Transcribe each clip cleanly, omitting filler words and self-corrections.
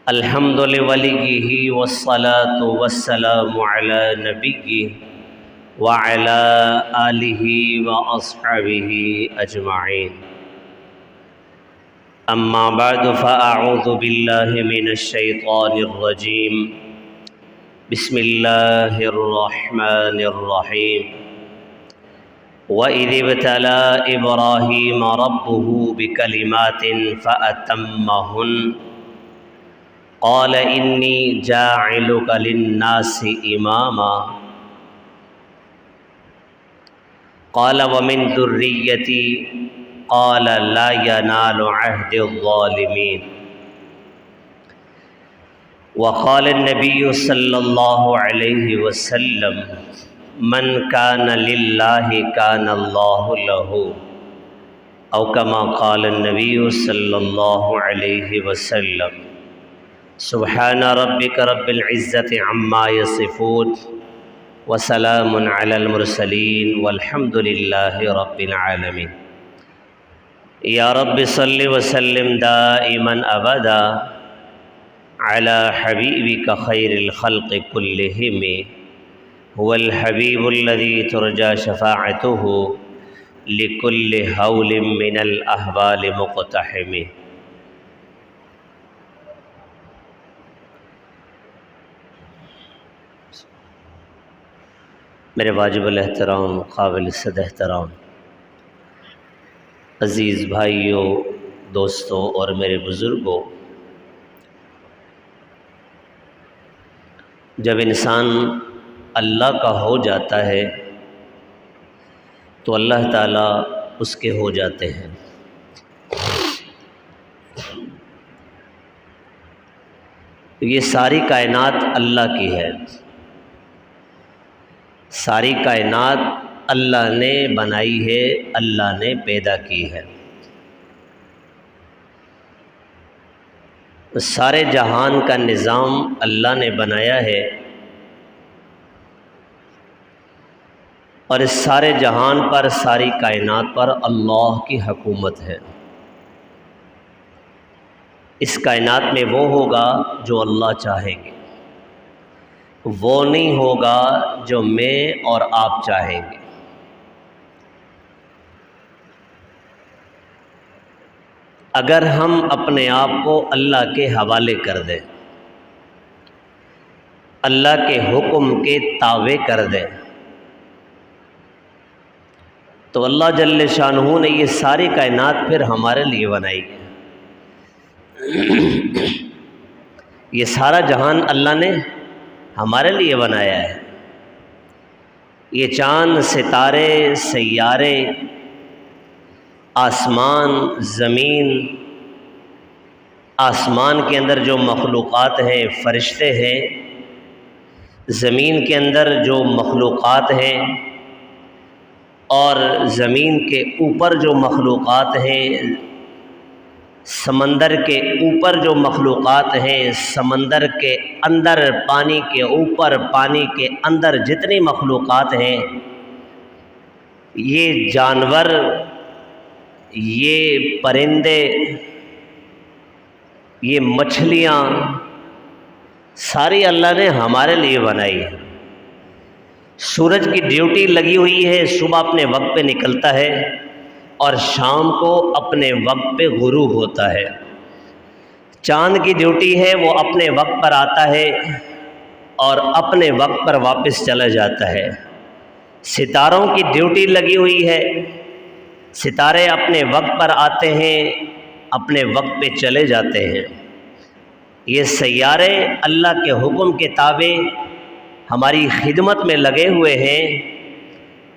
الحمد لوليه والصلاة والسلام على نبيه وعلى آله وأصحابه أجمعين. أما بعد فأعوذ بالله من الشيطان الرجيم. بسم الله الرحمن الرحيم. وَإِذِ ابْتَلَى إِبْرَاهِيمَ رَبُّهُ بِكَلِمَاتٍ فَأَتَمَّهُنَّ قَالَ إِنِّي جَاعِلُكَ لِلنَّاسِ إِمَامًا قَالَ وَمِنْ ذُرِّيَّتِي قَالَ لَا يَنَالُ عَهْدِ الظَّالِمِينَ. وقال النبي صلی اللہ علیہ وسلم: من کان للہ کان اللہ لہ، او کما قال النبی صلی اللہ علیہ وسلم. سبحان ربک رب العزت عما یصفون وسلام علی المرسلین والحمد للہ رب العالمین. یا رب صلی وسلم دائما ابدا علی حبیبک خیر الخلق کلہم، هو الحبیب الذی ترجى شفاعته لكل هول من الاحوال مقتحم. میرے واجب الاحترام، قابل صد احترام عزیز بھائیوں، دوستوں اور میرے بزرگوں، جب انسان اللہ کا ہو جاتا ہے تو اللہ تعالیٰ اس کے ہو جاتے ہیں. یہ ساری کائنات اللہ کی ہے، ساری کائنات اللہ نے بنائی ہے، اللہ نے پیدا کی ہے. سارے جہان کا نظام اللہ نے بنایا ہے، اور اس سارے جہان پر، ساری کائنات پر اللہ کی حکومت ہے. اس کائنات میں وہ ہوگا جو اللہ چاہیں گے، وہ نہیں ہوگا جو میں اور آپ چاہیں گے. اگر ہم اپنے آپ کو اللہ کے حوالے کر دیں، اللہ کے حکم کے تابع کر دیں، تو اللہ جل شانہ نے یہ ساری کائنات پھر ہمارے لیے بنائی ہے. یہ سارا جہان اللہ نے ہمارے لیے بنایا ہے. یہ چاند، ستارے، سیارے، آسمان، زمین، آسمان کے اندر جو مخلوقات ہیں، فرشتے ہیں، زمین کے اندر جو مخلوقات ہیں، اور زمین کے اوپر جو مخلوقات ہیں، سمندر کے اوپر جو مخلوقات ہیں، سمندر کے اندر، پانی کے اوپر، پانی کے اندر جتنی مخلوقات ہیں، یہ جانور، یہ پرندے، یہ مچھلیاں، ساری اللہ نے ہمارے لیے بنائی ہے. سورج کی ڈیوٹی لگی ہوئی ہے، صبح اپنے وقت پہ نکلتا ہے اور شام کو اپنے وقت پہ غروب ہوتا ہے. چاند کی ڈیوٹی ہے، وہ اپنے وقت پر آتا ہے اور اپنے وقت پر واپس چلا جاتا ہے. ستاروں کی ڈیوٹی لگی ہوئی ہے، ستارے اپنے وقت پر آتے ہیں، اپنے وقت پہ چلے جاتے ہیں. یہ سیارے اللہ کے حکم کے تابع ہماری خدمت میں لگے ہوئے ہیں.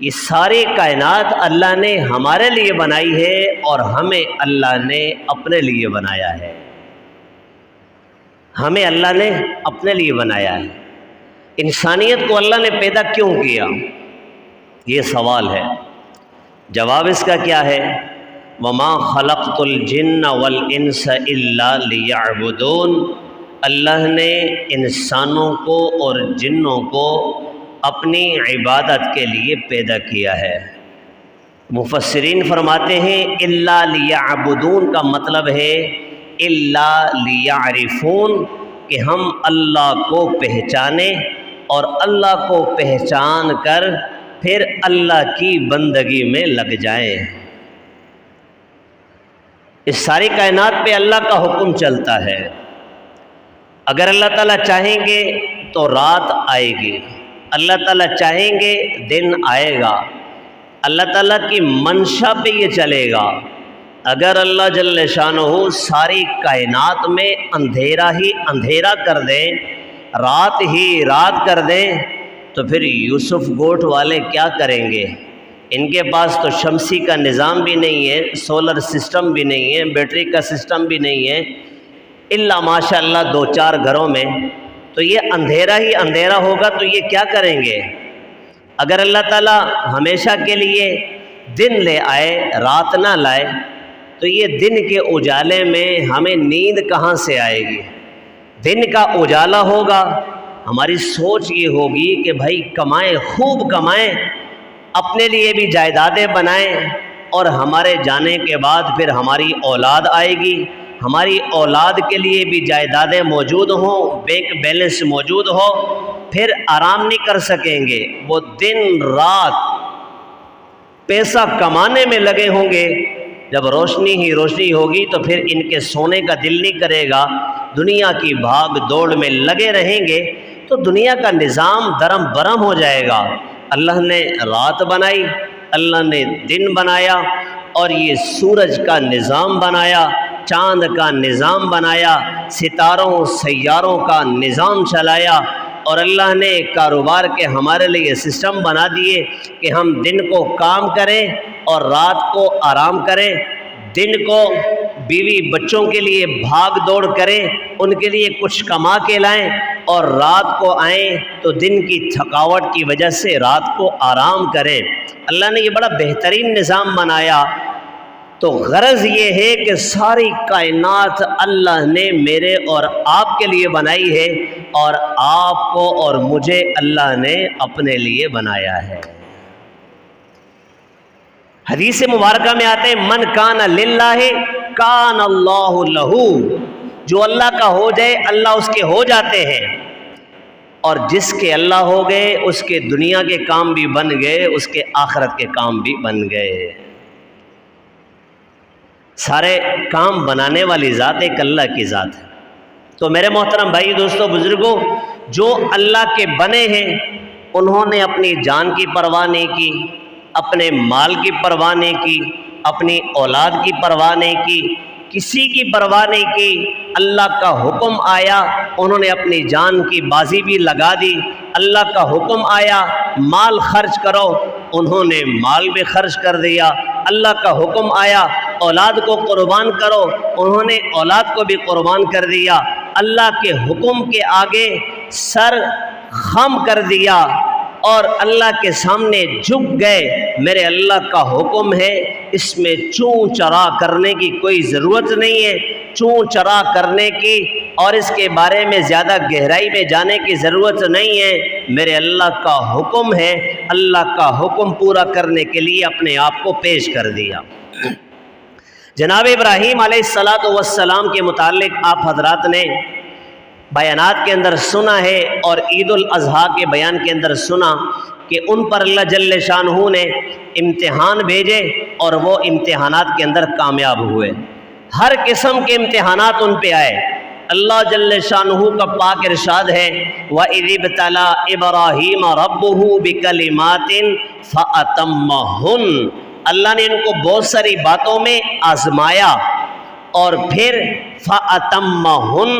یہ ساری کائنات اللہ نے ہمارے لیے بنائی ہے اور ہمیں اللہ نے اپنے لیے بنایا ہے. ہمیں اللہ نے اپنے لیے بنایا ہے. انسانیت کو اللہ نے پیدا کیوں کیا؟ یہ سوال ہے. جواب اس کا کیا ہے؟ وَمَا خَلَقْتُ الْجِنَّ وَالْإِنسَ إِلَّا لِيَعْبُدُونَ. اللہ نے انسانوں کو اور جنوں کو اپنی عبادت کے لیے پیدا کیا ہے. مفسرین فرماتے ہیں الا لیعبدون کا مطلب ہے الا لیعرفون کہ ہم اللہ کو پہچانیں اور اللہ کو پہچان کر پھر اللہ کی بندگی میں لگ جائیں۔ اس ساری کائنات پہ اللہ کا حکم چلتا ہے۔ اگر اللہ تعالیٰ چاہیں گے تو رات آئے گی، اللہ تعالیٰ چاہیں گے دن آئے گا، اللہ تعالیٰ کی منشا پہ یہ چلے گا۔ اگر اللہ جل شانہ ساری کائنات میں اندھیرا ہی اندھیرا کر دیں، رات ہی رات کر دیں، تو پھر یوسف گوٹ والے کیا کریں گے؟ ان کے پاس تو شمسی کا نظام بھی نہیں ہے، سولر سسٹم بھی نہیں ہے، بیٹری کا سسٹم بھی نہیں ہے، الا ماشاء اللہ 2-4 گھروں میں، تو یہ اندھیرا ہی اندھیرا ہوگا تو یہ کیا کریں گے؟ اگر اللہ تعالیٰ ہمیشہ کے لیے دن لے آئے رات نہ لائے تو یہ دن کے اجالے میں ہمیں نیند کہاں سے آئے گی؟ دن کا اجالا ہوگا، ہماری سوچ یہ ہوگی کہ بھائی کمائیں، خوب کمائیں، اپنے لیے بھی جائیدادیں بنائیں، اور ہمارے جانے کے بعد پھر ہماری اولاد آئے گی، ہماری اولاد کے لیے بھی جائیدادیں موجود ہوں، بینک بیلنس موجود ہو، پھر آرام نہیں کر سکیں گے، وہ دن رات پیسہ کمانے میں لگے ہوں گے۔ جب روشنی ہی روشنی ہوگی تو پھر ان کے سونے کا دل نہیں کرے گا، دنیا کی بھاگ دوڑ میں لگے رہیں گے تو دنیا کا نظام درم برم ہو جائے گا۔ اللہ نے رات بنائی، اللہ نے دن بنایا، اور یہ سورج کا نظام بنایا، چاند کا نظام بنایا، ستاروں سیاروں کا نظام چلایا، اور اللہ نے کاروبار کے ہمارے لیے سسٹم بنا دیے کہ ہم دن کو کام کریں اور رات کو آرام کریں، دن کو بیوی بچوں کے لیے بھاگ دوڑ کریں، ان کے لیے کچھ کما کے لائیں، اور رات کو آئیں تو دن کی تھکاوٹ کی وجہ سے رات کو آرام کریں۔ اللہ نے یہ بڑا بہترین نظام بنایا۔ تو غرض یہ ہے کہ ساری کائنات اللہ نے میرے اور آپ کے لیے بنائی ہے، اور آپ کو اور مجھے اللہ نے اپنے لیے بنایا ہے۔ حدیث مبارکہ میں آتے ہیں من کان للہ کان اللہ لہو، جو اللہ کا ہو جائے اللہ اس کے ہو جاتے ہیں، اور جس کے اللہ ہو گئے اس کے دنیا کے کام بھی بن گئے، اس کے آخرت کے کام بھی بن گئے۔ سارے کام بنانے والی ذات ایک اللہ کی ذات ہے۔ تو میرے محترم بھائی دوستو بزرگوں، جو اللہ کے بنے ہیں انہوں نے اپنی جان کی پرواہ نہیں کی، اپنے مال کی پرواہ نہیں کی، اپنی اولاد کی پرواہ نہیں کی، کسی کی پرواہ نہیں کی۔ اللہ کا حکم آیا انہوں نے اپنی جان کی بازی بھی لگا دی، اللہ کا حکم آیا مال خرچ کرو انہوں نے مال بھی خرچ کر دیا، اللہ کا حکم آیا اولاد کو قربان کرو انہوں نے اولاد کو بھی قربان کر دیا، اللہ کے حکم کے آگے سر خم کر دیا اور اللہ کے سامنے جھک گئے۔ میرے اللہ کا حکم ہے، اس میں چوں چرا کرنے کی کوئی ضرورت نہیں ہے، چوں چرا کرنے کی اور اس کے بارے میں زیادہ گہرائی میں جانے کی ضرورت نہیں ہے۔ میرے اللہ کا حکم ہے، اللہ کا حکم پورا کرنے کے لیے اپنے آپ کو پیش کر دیا۔ جناب ابراہیم علیہ السلام کے متعلق آپ حضرات نے بیانات کے اندر سنا ہے، اور عید الاضحیٰ کے بیان کے اندر سنا کہ ان پر اللہ جل شانہ نے امتحان بھیجے اور وہ امتحانات کے اندر کامیاب ہوئے۔ ہر قسم کے امتحانات ان پہ آئے۔ اللہ جل شانہ کا پاک ارشاد ہے وَإِذِ ابْتَلَىٰ إِبْرَاهِيمَ رَبُّهُ بِكَلِمَاتٍ فَأَتَمَّهُنَّ، اللہ نے ان کو بہت ساری باتوں میں آزمایا اور پھر فَأَتَمَّهُنَّ،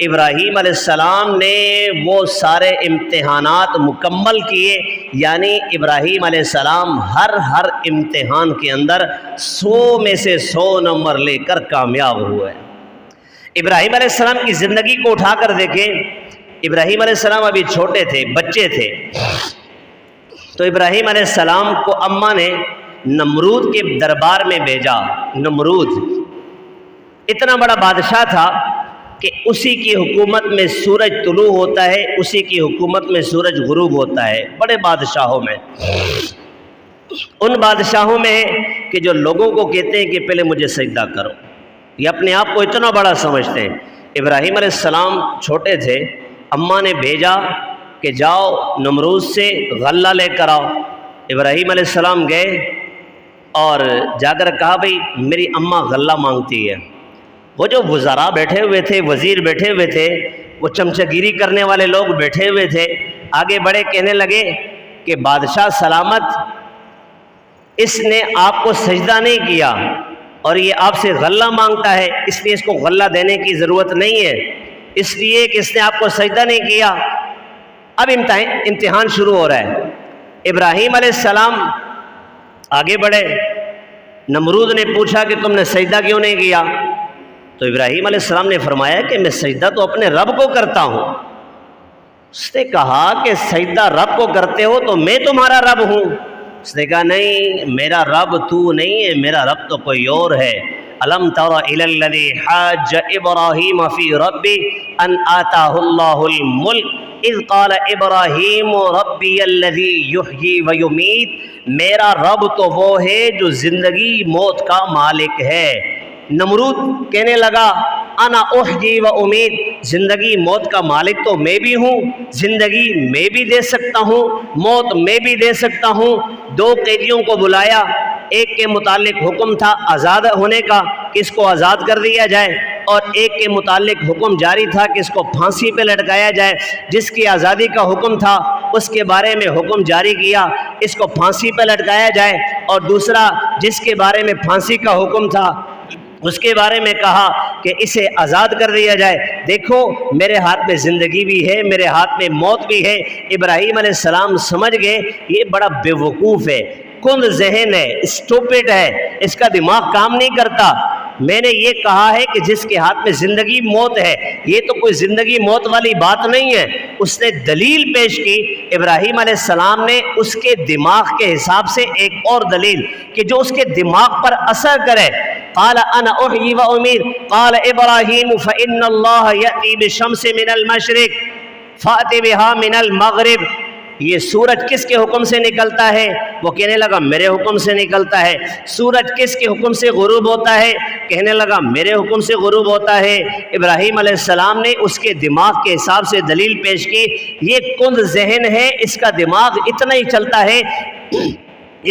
ابراہیم علیہ السلام نے وہ سارے امتحانات مکمل کیے، یعنی ابراہیم علیہ السلام ہر امتحان کے اندر 100 میں سے 100 نمبر لے کر کامیاب ہوئے۔ ابراہیم علیہ السلام کی زندگی کو اٹھا کر دیکھیں، ابراہیم علیہ السلام ابھی چھوٹے تھے، بچے تھے، تو ابراہیم علیہ السلام کو اماں نے نمرود کے دربار میں بھیجا۔ نمرود اتنا بڑا بادشاہ تھا کہ اسی کی حکومت میں سورج طلوع ہوتا ہے، اسی کی حکومت میں سورج غروب ہوتا ہے۔ بڑے بادشاہوں میں، ان بادشاہوں میں ہے کہ جو لوگوں کو کہتے ہیں کہ پہلے مجھے سجدہ کرو، یہ اپنے آپ کو اتنا بڑا سمجھتے ہیں ابراہیم علیہ السلام چھوٹے تھے، اماں نے بھیجا کہ جاؤ نمرود سے غلہ لے کر آؤ۔ ابراہیم علیہ السلام گئے اور جا کر کہا بھئی میری اماں غلہ مانگتی ہے۔ وہ جو وزراء بیٹھے ہوئے تھے، وزیر بیٹھے ہوئے تھے، وہ چمچگیری کرنے والے لوگ بیٹھے ہوئے تھے، آگے بڑھے کہنے لگے کہ بادشاہ سلامت، اس نے آپ کو سجدہ نہیں کیا اور یہ آپ سے غلہ مانگتا ہے، اس لیے اس کو غلہ دینے کی ضرورت نہیں ہے، اس لیے کہ اس نے آپ کو سجدہ نہیں کیا۔ اب امتحان شروع ہو رہا ہے۔ ابراہیم علیہ السلام آگے بڑھے، نمرود نے پوچھا کہ تم نے سجدہ کیوں نہیں کیا؟ تو ابراہیم علیہ السلام نے فرمایا کہ میں سجدہ تو اپنے رب کو کرتا ہوں۔ اس نے کہا کہ سجدہ رب کو کرتے ہو تو میں تمہارا رب ہوں؟ اس نے کہا نہیں، میرا رب تو نہیں ہے، میرا رب تو کوئی اور ہے۔ الم تر الی الذی حاج ابراہیم فی ربی ان آتاہ اللہ الملک اذ قال ابراہیم ربی الذی یحیی ویمیت، میرا رب تو وہ ہے جو زندگی موت کا مالک ہے۔ نمرود کہنے لگا انا احیی و امید، زندگی موت کا مالک تو میں بھی ہوں، زندگی میں بھی دے سکتا ہوں، موت میں بھی دے سکتا ہوں۔ دو قیدیوں کو بلایا، ایک کے متعلق حکم تھا آزاد ہونے کا کہ اس کو آزاد کر دیا جائے، اور ایک کے متعلق حکم جاری تھا کہ اس کو پھانسی پہ لٹکایا جائے۔ جس کی آزادی کا حکم تھا اس کے بارے میں حکم جاری کیا اس کو پھانسی پہ لٹکایا جائے، اور دوسرا جس کے بارے میں پھانسی کا حکم تھا اس کے بارے میں کہا کہ اسے آزاد کر دیا جائے۔ دیکھو میرے ہاتھ میں زندگی بھی ہے، میرے ہاتھ میں موت بھی ہے۔ ابراہیم علیہ السلام سمجھ گئے یہ بڑا بے وقوف ہے، کند ذہن ہے، اسٹوپڈ ہے، اس کا دماغ کام نہیں کرتا۔ میں نے یہ کہا ہے کہ جس کے ہاتھ میں زندگی موت ہے، یہ تو کوئی زندگی موت والی بات نہیں ہے۔ اس نے دلیل پیش کی، ابراہیم علیہ السلام نے اس کے دماغ کے حساب سے ایک اور دلیل کہ جو اس کے دماغ پر اثر کرے۔ قال انا احیی و امید قال ابراہیم فان اللہ یأتی بالشمس من المشرق فأت بها من المغرب، یہ سورج کس کے حکم سے نکلتا ہے؟ وہ کہنے لگا میرے حکم سے نکلتا ہے۔ سورج کس کے حکم سے غروب ہوتا ہے؟ کہنے لگا میرے حکم سے غروب ہوتا ہے۔ ابراہیم علیہ السلام نے اس کے دماغ کے حساب سے دلیل پیش کی، یہ کند ذہن ہے، اس کا دماغ اتنا ہی چلتا ہے،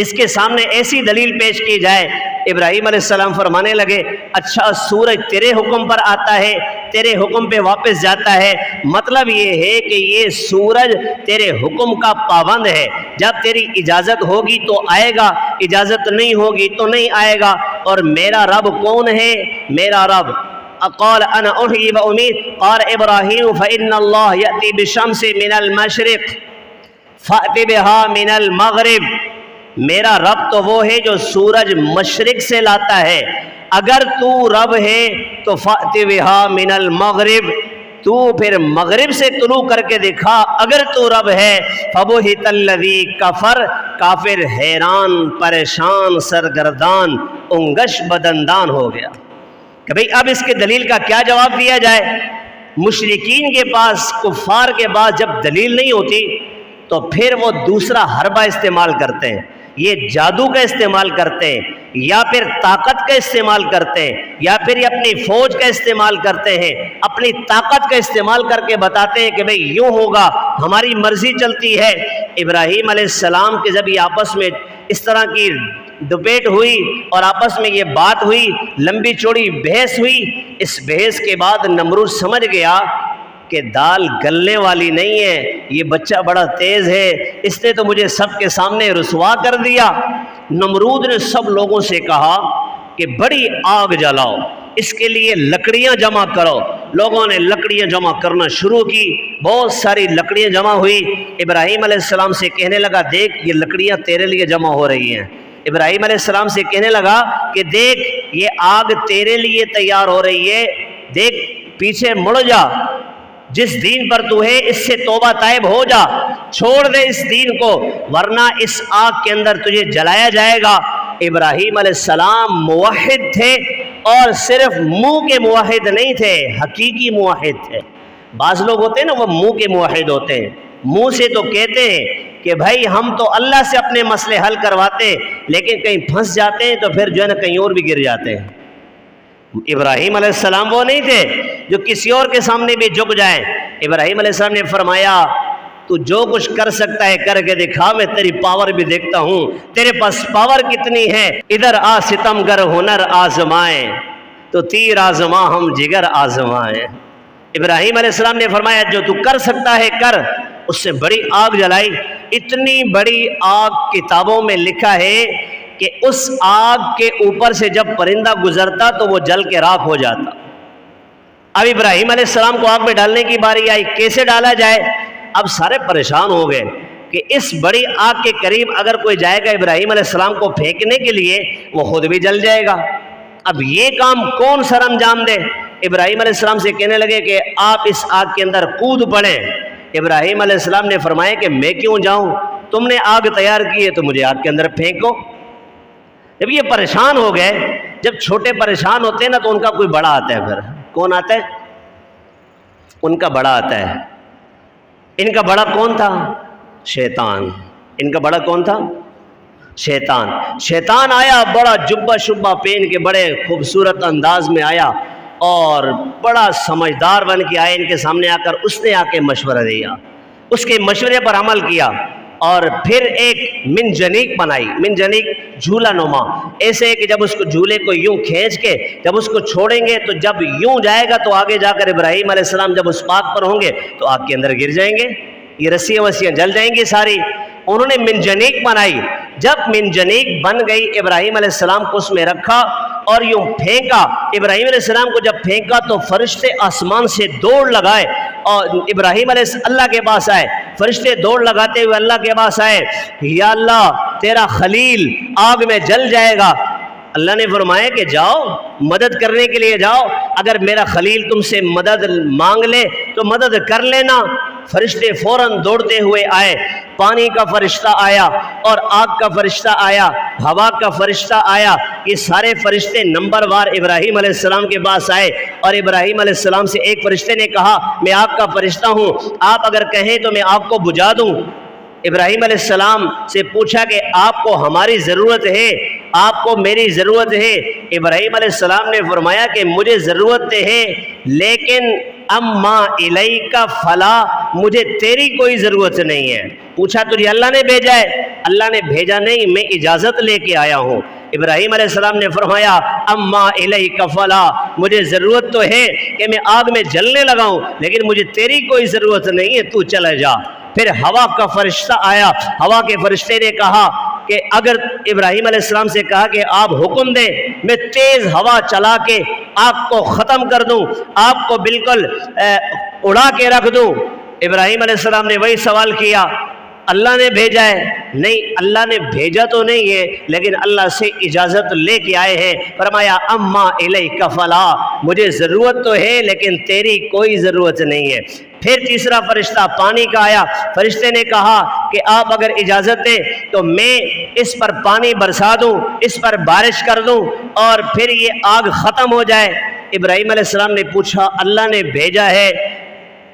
اس کے سامنے ایسی دلیل پیش کی جائے۔ ابراہیم علیہ السلام فرمانے لگے اچھا سورج تیرے حکم پر آتا ہے، تیرے حکم پہ واپس جاتا ہے، مطلب یہ ہے کہ یہ سورج تیرے حکم کا پابند ہے، جب تیری اجازت ہوگی تو آئے گا، اجازت نہیں ہوگی تو نہیں آئے گا۔ اور میرا رب کون ہے؟ میرا رب قال انا احیی و امید قال ابراہیم فان اللہ یأتی بالشمس من المشرق فأت بها من المغرب، میرا رب تو وہ ہے جو سورج مشرق سے لاتا ہے، اگر تو رب ہے تو فأت بها من المغرب، تو پھر مغرب سے طلوع کر کے دکھا اگر تو رب ہے۔ فبہت الذی کفر، کافر حیران پریشان سرگردان انگش بدندان ہو گیا کہ بھئی اب اس کے دلیل کا کیا جواب دیا جائے۔ مشرکین کے پاس، کفار کے پاس جب دلیل نہیں ہوتی تو پھر وہ دوسرا حربہ استعمال کرتے ہیں، یہ جادو کا استعمال کرتے ہیں، یا پھر طاقت کا استعمال کرتے ہیں، یا پھر یہ اپنی فوج کا استعمال کرتے ہیں، اپنی طاقت کا استعمال کر کے بتاتے ہیں کہ بھئی یوں ہوگا، ہماری مرضی چلتی ہے۔ ابراہیم علیہ السلام کے جب یہ آپس میں اس طرح کی ڈبیٹ ہوئی اور آپس میں یہ بات ہوئی، لمبی چوڑی بحث ہوئی، اس بحث کے بعد نمرود سمجھ گیا کہ دال گلنے والی نہیں ہے، یہ بچہ بڑا تیز ہے، اس نے تو مجھے سب کے سامنے رسوا کر دیا۔ نمرود نے سب لوگوں سے کہا کہ بڑی آگ جلاؤ، اس کے لیے لکڑیاں جمع کرو۔ لوگوں نے لکڑیاں جمع کرنا شروع کی، بہت ساری لکڑیاں جمع ہوئی۔ ابراہیم علیہ السلام سے کہنے لگا دیکھ یہ لکڑیاں تیرے لیے جمع ہو رہی ہیں۔ ابراہیم علیہ السلام سے کہنے لگا کہ دیکھ یہ آگ تیرے لیے تیار ہو رہی ہے، دیکھ پیچھے مڑ جا، جس دین پر تو ہے اس سے توبہ طائب ہو جا، چھوڑ دے اس دین کو ورنہ اس آگ کے اندر تجھے جلایا جائے گا۔ ابراہیم علیہ السلام موحد تھے، اور صرف منہ کے موحد نہیں تھے، حقیقی موحد تھے۔ بعض لوگ ہوتے ہیں نا وہ منہ کے موحد ہوتے ہیں، منہ سے تو کہتے ہیں کہ بھائی ہم تو اللہ سے اپنے مسئلے حل کرواتے ہیں، لیکن کہیں پھنس جاتے ہیں تو پھر جو ہے نا کہیں اور بھی گر جاتے ہیں۔ ابراہیم علیہ السلام وہ نہیں تھے جو کسی اور کے سامنے بھی جھک جائیں۔ ابراہیم علیہ السلام نے فرمایا تو جو کچھ کر سکتا ہے کر کے دکھا، میں تیری پاور بھی دیکھتا ہوں، تیرے پاس پاور کتنی ہے۔ ادھر آ ستم گر ہنر آزمائیں، تو تیر آزما ہم جگر آزمائیں۔ ابراہیم علیہ السلام نے فرمایا جو تو کر سکتا ہے کر۔ اس سے بڑی آگ جلائی، اتنی بڑی آگ کتابوں میں لکھا ہے کہ اس آگ کے اوپر سے جب پرندہ گزرتا تو وہ جل کے راکھ ہو جاتا۔ اب ابراہیم علیہ السلام کو آگ میں ڈالنے کی باری آئی، کیسے ڈالا جائے؟ اب سارے پریشان ہو گئے کہ اس بڑی آگ کے قریب اگر کوئی جائے گا ابراہیم علیہ السلام کو پھینکنے کے لیے، وہ خود بھی جل جائے گا۔ اب یہ کام کون سر انجام دے؟ ابراہیم علیہ السلام سے کہنے لگے کہ آپ اس آگ کے اندر کود پڑیں۔ ابراہیم علیہ السلام نے فرمایا کہ میں کیوں جاؤں، تم نے آگ تیار کی ہے تو مجھے آگ کے اندر پھینکو۔ جب یہ پریشان ہو گئے، جب چھوٹے پریشان ہوتے ہیں نا تو ان کا کوئی بڑا آتا ہے، پھر کون آتا ہے؟ ان کا بڑا آتا ہے۔ ان کا بڑا کون تھا؟ شیطان۔ ان کا بڑا کون تھا؟ شیطان۔ شیطان آیا، بڑا جبہ شبہ پہن کے بڑے خوبصورت انداز میں آیا اور بڑا سمجھدار بن کے آئے ان کے سامنے آ کر اس نے آ کے مشورہ دیا، اس کے مشورے پر عمل کیا اور پھر ایک منجنیق بنائی۔ منجنیق جھولا نما، ایسے کہ جب اس کو جھولے کو یوں کھینچ کے جب اس کو چھوڑیں گے تو جب یوں جائے گا تو آگے جا کر ابراہیم علیہ السلام جب اس پاک پر ہوں گے تو آگ کے اندر گر جائیں گے، یہ رسیاں وسیاں جل جائیں گی ساری۔ انہوں نے منجنیق بنائی، جب منجنیق بن گئی ابراہیم علیہ السلام کو اس میں رکھا اور یوں پھینکا۔ ابراہیم علیہ السلام کو جب پھینکا تو فرشتے آسمان سے دوڑ لگائے اور ابراہیم علیہ اللہ کے پاس آئے۔ فرشتے دوڑ لگاتے ہوئے اللہ کے پاس آئے، یا اللہ تیرا خلیل آگ میں جل جائے گا۔ اللہ نے فرمایا کہ جاؤ مدد کرنے کے لیے جاؤ، اگر میرا خلیل تم سے مدد مانگ لے تو مدد کر لینا۔ فرشتے فوراً دوڑتے ہوئے آئے، پانی کا فرشتہ آیا اور آگ کا فرشتہ آیا، ہوا کا فرشتہ آیا، یہ سارے فرشتے نمبر وار ابراہیم علیہ السلام کے پاس آئے اور ابراہیم علیہ السلام سے ایک فرشتے نے کہا میں آگ کا فرشتہ ہوں، آپ اگر کہیں تو میں آگ کو بجھا دوں۔ ابراہیم علیہ السلام سے پوچھا کہ آپ کو ہماری ضرورت ہے، آپ کو میری ضرورت ہے؟ ابراہیم علیہ السلام نے فرمایا کہ مجھے ضرورت ہے لیکن اما الیک فلا، مجھے تیری کوئی ضرورت نہیں ہے۔ پوچھا تجھے اللہ نے بھیجا ہے؟ اللہ نے بھیجا نہیں، میں اجازت لے کے آیا ہوں۔ ابراہیم علیہ السلام نے فرمایا اما الیک فلا، مجھے ضرورت تو ہے کہ میں آگ میں جلنے لگا ہوں لیکن مجھے تیری کوئی ضرورت نہیں ہے، تو چلا جا۔ پھر ہوا کا فرشتہ آیا، ہوا کے فرشتے نے کہا کہ اگر ابراہیم علیہ السلام سے کہا کہ آپ حکم دیں میں تیز ہوا چلا کے آگ کو ختم کر دوں، آگ کو بالکل اڑا کے رکھ دوں۔ ابراہیم علیہ السلام نے وہی سوال کیا، اللہ نے بھیجا ہے؟ نہیں، اللہ نے بھیجا تو نہیں ہے لیکن اللہ سے اجازت لے کے آئے ہیں۔ فرمایا اما الیک فلا، مجھے ضرورت تو ہے لیکن تیری کوئی ضرورت نہیں ہے۔ پھر تیسرا فرشتہ پانی کا آیا، فرشتے نے کہا کہ آپ اگر اجازت دیں تو میں اس پر پانی برسا دوں، اس پر بارش کر دوں اور پھر یہ آگ ختم ہو جائے۔ ابراہیم علیہ السلام نے پوچھا اللہ نے بھیجا ہے؟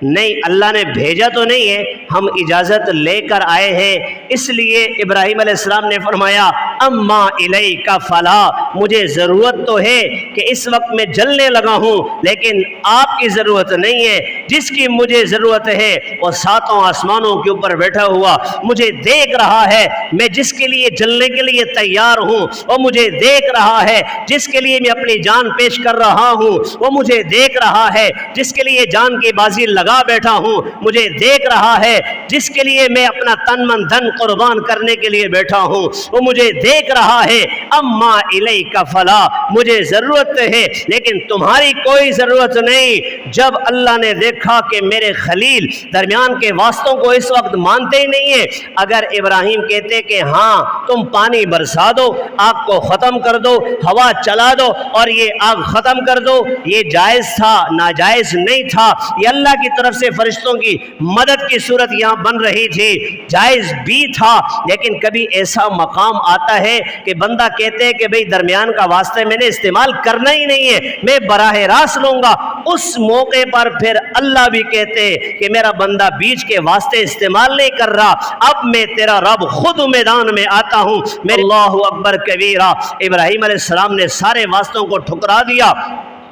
نہیں، اللہ نے بھیجا تو نہیں ہے، ہم اجازت لے کر آئے ہیں۔ اس لیے ابراہیم علیہ السلام نے فرمایا اما الیک فلا، مجھے ضرورت تو ہے کہ اس وقت میں جلنے لگا ہوں لیکن آپ کی ضرورت نہیں ہے۔ جس کی مجھے ضرورت ہے وہ ساتوں آسمانوں کے اوپر بیٹھا ہوا مجھے دیکھ رہا ہے، میں جس کے لیے جلنے کے لیے تیار ہوں وہ مجھے دیکھ رہا ہے، جس کے لیے میں اپنی جان پیش کر رہا ہوں وہ مجھے دیکھ رہا ہے، جس کے لیے جان کی بازی لگا بیٹھا ہوں مجھے دیکھ رہا ہے، جس کے لیے میں اپنا تن من دھن قربان کرنے کے لیے بیٹھا ہوں وہ مجھے دیکھ رہا ہے۔ اما الیک فلا، مجھے ضرورت ہے لیکن تمہاری کوئی ضرورت نہیں۔ جب اللہ نے دیکھا کہ میرے خلیل درمیان کے واسطوں کو اس وقت مانتے ہی نہیں ہے، اگر ابراہیم کہتے کہ ہاں تم پانی برسا دو، آگ کو ختم کر دو، ہوا چلا دو اور یہ آگ ختم کر دو، یہ جائز تھا، ناجائز نہیں تھا۔ یہ اللہ کی طرف سے فرشتوں کی مدد کی صورت یہاں بن رہی تھی، جائز بھی تھا۔ لیکن کبھی ایسا مقام آتا ہے کہ بندہ کہتے ہیں کہ بھئی درمیان کا واسطہ میں نے استعمال کرنا ہی نہیں ہے، میں براہ راست لوں گا، اس موقع پر پھر اللہ بھی کہتے کہ میرا بندہ بیچ کے واسطے استعمال نہیں کر رہا، اب میں تیرا رب خود میدان میں آتا ہوں۔ میرے اللہ اکبر کبیرہ، ابراہیم علیہ السلام نے سارے واسطوں کو ٹھکرا دیا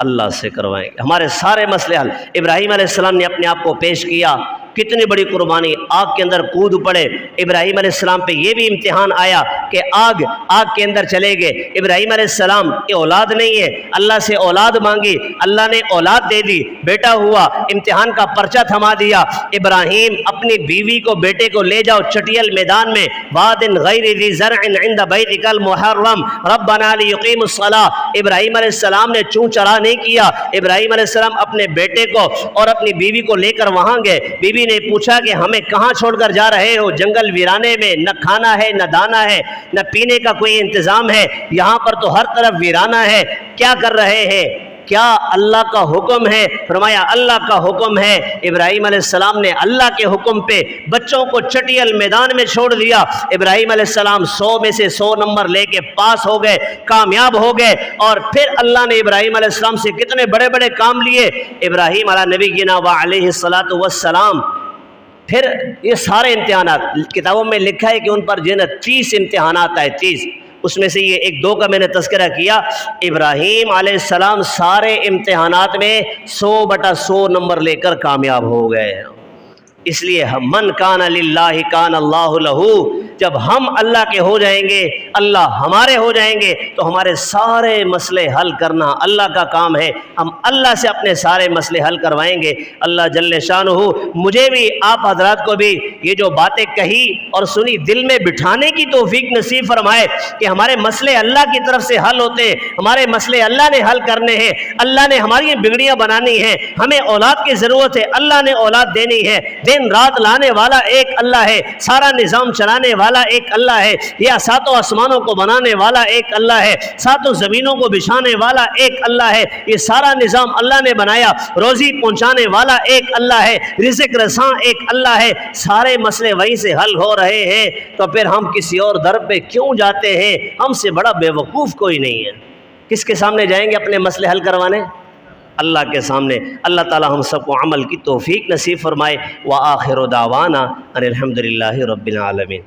اللہ سے کروائیں گے، ہمارے سارے مسئلے حل۔ ابراہیم علیہ السلام نے اپنے آپ کو پیش کیا، کتنی بڑی قربانی، آگ کے اندر کود پڑے۔ ابراہیم علیہ السلام پہ یہ بھی امتحان آیا کہ آگ کے اندر چلے گئے۔ ابراہیم علیہ السلام کی اولاد نہیں ہے، اللہ سے اولاد مانگی، اللہ نے اولاد دے دی، بیٹا ہوا، امتحان کا پرچہ تھما دیا۔ ابراہیم اپنی بیوی کو، بیٹے کو لے جاؤ چٹیل میدان میں، واد غیر ذی زرع عند بیتک المحرم ربنا لیقیموا الصلاۃ۔ ابراہیم علیہ السلام نے چوں چرا نہیں کیا، ابراہیم علیہ السلام اپنے بیٹے کو اور اپنی بیوی کو لے کر وہاں گئے۔ بیوی نے پوچھا کہ ہمیں کہاں چھوڑ کر جا رہے ہو؟ جنگل ویرانے میں، نہ کھانا ہے، نہ دانا ہے، نہ پینے کا کوئی انتظام ہے، یہاں پر تو ہر طرف ویرانہ ہے، کیا کر رہے ہیں؟ کیا اللہ کا حکم ہے؟ فرمایا اللہ کا حکم ہے۔ ابراہیم علیہ السلام نے اللہ کے حکم پہ بچوں کو چٹیل میدان میں چھوڑ دیا۔ ابراہیم علیہ السلام 100 میں سے 100 نمبر لے کے پاس ہو گئے، کامیاب ہو گئے، اور پھر اللہ نے ابراہیم علیہ السلام سے کتنے بڑے بڑے کام لیے۔ ابراہیم علیہ نبینا وعلیہ الصلاۃ والسلام، پھر یہ سارے امتحانات کتابوں میں لکھا ہے کہ ان پر جو ہے نا 30 امتحانات آئے، 30، اس میں سے یہ 1-2 کا میں نے تذکرہ کیا۔ ابراہیم علیہ السلام سارے امتحانات میں 100/100 نمبر لے کر کامیاب ہو گئے۔ اس لیے من کان للہ کان اللہ لہو، جب ہم اللہ کے ہو جائیں گے، اللہ ہمارے ہو جائیں گے، تو ہمارے سارے مسئلے حل کرنا اللہ کا کام ہے۔ ہم اللہ سے اپنے سارے مسئلے حل کروائیں گے۔ اللہ جل شانہ مجھے بھی، آپ حضرات کو بھی یہ جو باتیں کہی اور سنی دل میں بٹھانے کی توفیق نصیب فرمائے کہ ہمارے مسئلے اللہ کی طرف سے حل ہوتے ہیں، ہمارے مسئلے اللہ نے حل کرنے ہیں، اللہ نے ہماری بگڑیاں بنانی ہیں، ہمیں اولاد کی ضرورت ہے، اللہ نے اولاد دینی ہے، دن رات لانے والا ایک اللہ ہے، سارا نظام چلانے والا ایک اللہ ہے، یا ساتوں آسمانوں کو بنانے والا ایک اللہ ہے، ساتوں زمینوں کو بچھانے والا ایک اللہ ہے، یہ سارا نظام اللہ نے بنایا، روزی پہنچانے والا ایک اللہ ہے، رزق رساں ایک اللہ ہے، سارے مسئلے وہیں سے حل ہو رہے ہیں، تو پھر ہم کسی اور در پہ کیوں جاتے ہیں؟ ہم سے بڑا بے وقوف کوئی نہیں ہے۔ کس کے سامنے جائیں گے اپنے مسئلے حل کروانے؟ اللہ کے سامنے۔ اللہ تعالی ہم سب کو عمل کی توفیق نصیب فرمائے۔ وآخر دعوانا ان الحمد للہ رب العالمین۔